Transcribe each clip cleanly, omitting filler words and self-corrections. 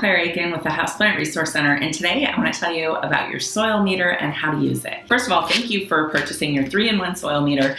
Akin with the Houseplant Resource Center, and today I want to tell you about your soil meter and how to use it. First of all, thank you for purchasing your 3-in-1 soil meter.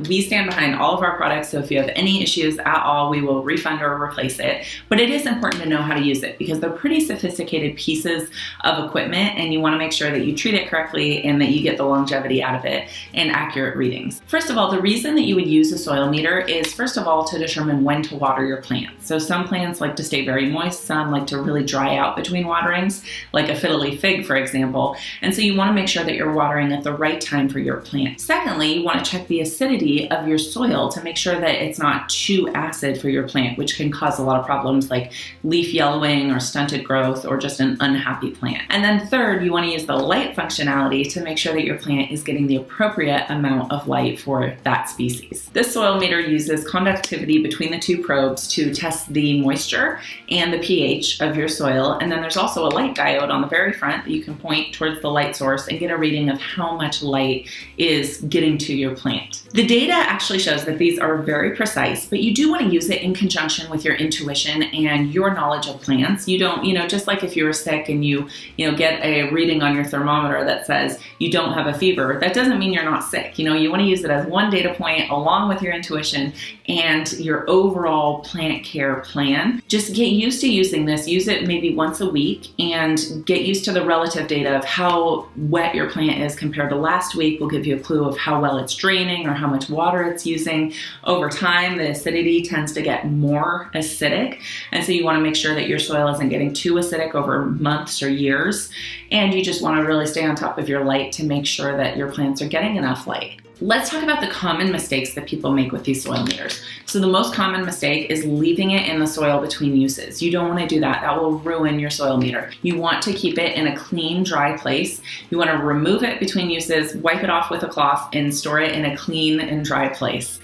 We stand behind all of our products, so if you have any issues at all, we will refund or replace it. But it is important to know how to use it because they're pretty sophisticated pieces of equipment, and you want to make sure that you treat it correctly and that you get the longevity out of it and accurate readings. First of all, the reason that you would use a soil meter is, first of all, to determine when to water your plants. So some plants like to stay very moist, some like to really dry out between waterings, like a fiddle leaf fig, for example. And so you want to make sure that you're watering at the right time for your plant. Secondly, you want to check the acidity of your soil to make sure that it's not too acid for your plant, which can cause a lot of problems like leaf yellowing or stunted growth or just an unhappy plant. And then third, you want to use the light functionality to make sure that your plant is getting the appropriate amount of light for that species. This soil meter uses conductivity between the two probes to test the moisture and the pH of your soil, and then there's also a light diode on the very front that you can point towards the light source and get a reading of how much light is getting to your plant. The data actually shows that these are very precise, but you do want to use it in conjunction with your intuition and your knowledge of plants. You don't, just like if you were sick and you get a reading on your thermometer that says you don't have a fever, that doesn't mean you're not sick. You want to use it as one data point along with your intuition and your overall plant care plan. Just get used to using this. Use it maybe once a week and get used to the relative data of how wet your plant is compared to last week. Will give you a clue of how well it's draining or how much water it's using. Over time, the acidity tends to get more acidic, and so you want to make sure that your soil isn't getting too acidic over months or years, and you just want to really stay on top of your light to make sure that your plants are getting enough light. Let's talk about the common mistakes that people make with these soil meters. So the most common mistake is leaving it in the soil between uses. You don't want to do that. That will ruin your soil meter. You want to keep it in a clean, dry place. You want to remove it between uses, wipe it off with a cloth, and store it in a clean and dry place.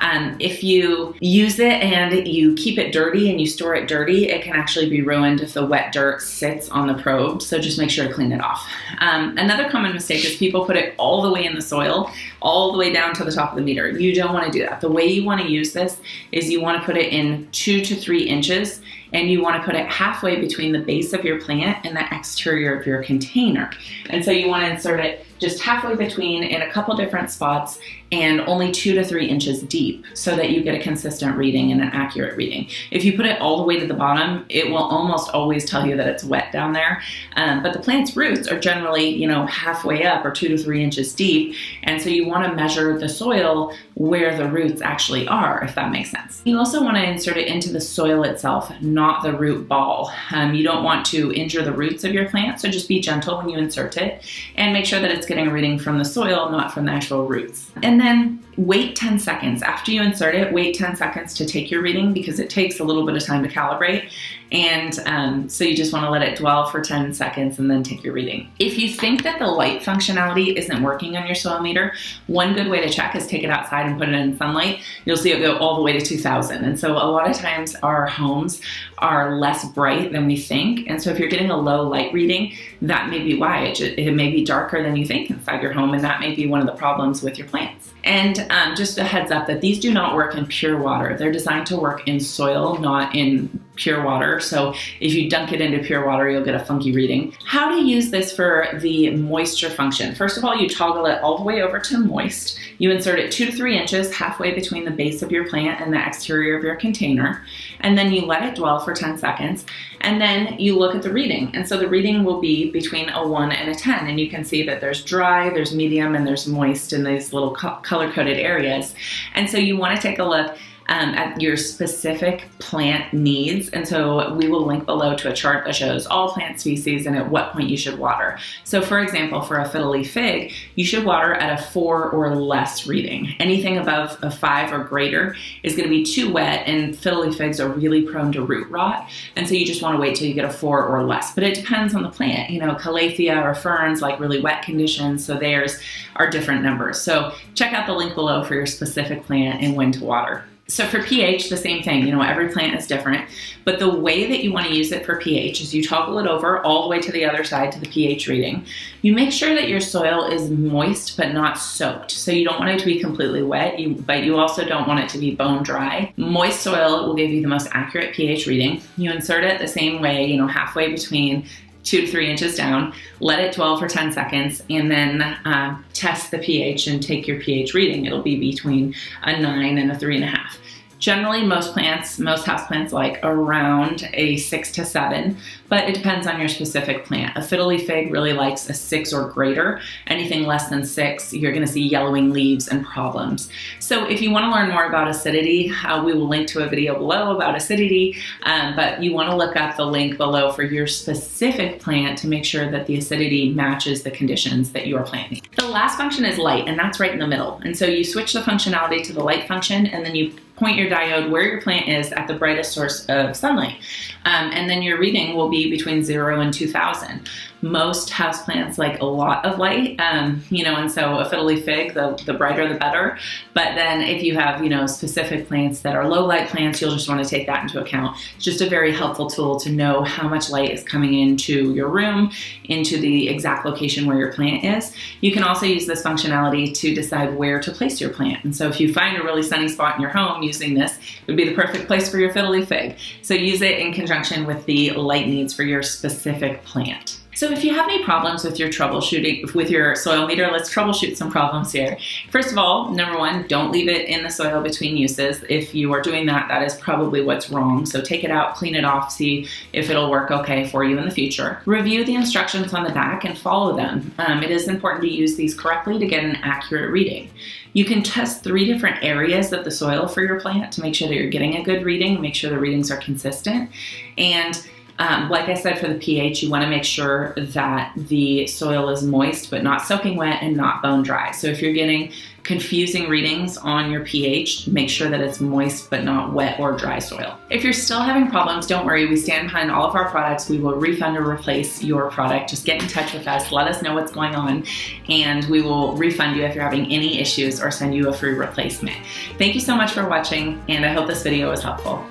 If you use it and you keep it dirty and you store it dirty, it can actually be ruined if the wet dirt sits on the probe, so just make sure to clean it off. Another common mistake is people put it all the way in the soil, all the way down to the top of the meter. You don't want to do that. The way you want to use this is you want to put it in 2 to 3 inches, and you want to put it halfway between the base of your plant and the exterior of your container. And so you want to insert it just halfway between in a couple different spots and only 2 to 3 inches deep so that you get a consistent reading and an accurate reading. If you put it all the way to the bottom, it will almost always tell you that it's wet down there. But the plant's roots are generally, halfway up or 2 to 3 inches deep. And so you want to measure the soil where the roots actually are, if that makes sense. You also want to insert it into the soil itself, not the root ball. You don't want to injure the roots of your plant, so just be gentle when you insert it and make sure that it's getting a reading from the soil, not from the actual roots. And then wait 10 seconds. After you insert it, wait 10 seconds to take your reading because it takes a little bit of time to calibrate. And so you just want to let it dwell for 10 seconds and then take your reading. If you think that the light functionality isn't working on your soil meter, one good way to check is take it outside and put it in sunlight. You'll see it go all the way to 2000. And so a lot of times our homes are less bright than we think. And so if you're getting a low light reading, that may be why. It may be darker than you think inside your home, and that may be one of the problems with your plants. And just a heads up that these do not work in pure water. They're designed to work in soil, not in pure water. So if you dunk it into pure water, you'll get a funky reading. How to use this for the moisture function? First of all, you toggle it all the way over to moist. You insert it 2 to 3 inches halfway between the base of your plant and the exterior of your container. And then you let it dwell for 10 seconds. And then you look at the reading. And so the reading will be between a 1 and a 10. And you can see that there's dry, there's medium, and there's moist in these little color-coded areas. And so you want to take a look at your specific plant needs. And so we will link below to a chart that shows all plant species and at what point you should water. So for example, for a fiddle leaf fig, you should water at a 4 or less reading. Anything above a 5 or greater is going to be too wet, and fiddle leaf figs are really prone to root rot. And so you just want to wait till you get a 4 or less. But it depends on the plant. Calathea or ferns like really wet conditions, so theirs are different numbers. So check out the link below for your specific plant and when to water. So for pH, the same thing. You know, every plant is different, but the way that you want to use it for pH is you toggle it over all the way to the other side to the pH reading. You make sure that your soil is moist but not soaked. So you don't want it to be completely wet, but you also don't want it to be bone dry. Moist soil will give you the most accurate pH reading. You insert it the same way, you know, halfway between 2 to 3 inches down, let it dwell for 10 seconds, and then test the pH and take your pH reading. It'll be between a 9 and a 3.5. Generally, most houseplants like around a 6 to 7, but it depends on your specific plant. A fiddly fig really likes a 6 or greater. Anything less than 6, you're gonna see yellowing leaves and problems. So if you wanna learn more about acidity, we will link to a video below about acidity, but you wanna look up the link below for your specific plant to make sure that the acidity matches the conditions that you are planting. The last function is light, and that's right in the middle. And so you switch the functionality to the light function, and then you point your diode where your plant is at the brightest source of sunlight. And then your reading will be between 0 and 2000. Most houseplants like a lot of light, you know, and so a fiddly fig, the brighter the better. But then if you have, you know, specific plants that are low light plants, you'll just want to take that into account. It's just a very helpful tool to know how much light is coming into your room, into the exact location where your plant is. You can also use this functionality to decide where to place your plant. And so if you find a really sunny spot in your home using this, it would be the perfect place for your fiddly fig. So use it in conjunction with the light needs for your specific plant. So if you have any problems with your troubleshooting, with your soil meter, let's troubleshoot some problems here. First of all, number one, don't leave it in the soil between uses. If you are doing that, that is probably what's wrong. So take it out, clean it off, see if it'll work okay for you in the future. Review the instructions on the back and follow them. It is important to use these correctly to get an accurate reading. You can test 3 different areas of the soil for your plant to make sure that you're getting a good reading, make sure the readings are consistent. And like I said, for the pH, you want to make sure that the soil is moist but not soaking wet and not bone dry. So if you're getting confusing readings on your pH, make sure that it's moist but not wet or dry soil. If you're still having problems, don't worry. We stand behind all of our products. We will refund or replace your product. Just get in touch with us. Let us know what's going on, and we will refund you if you're having any issues or send you a free replacement. Thank you so much for watching, and I hope this video was helpful.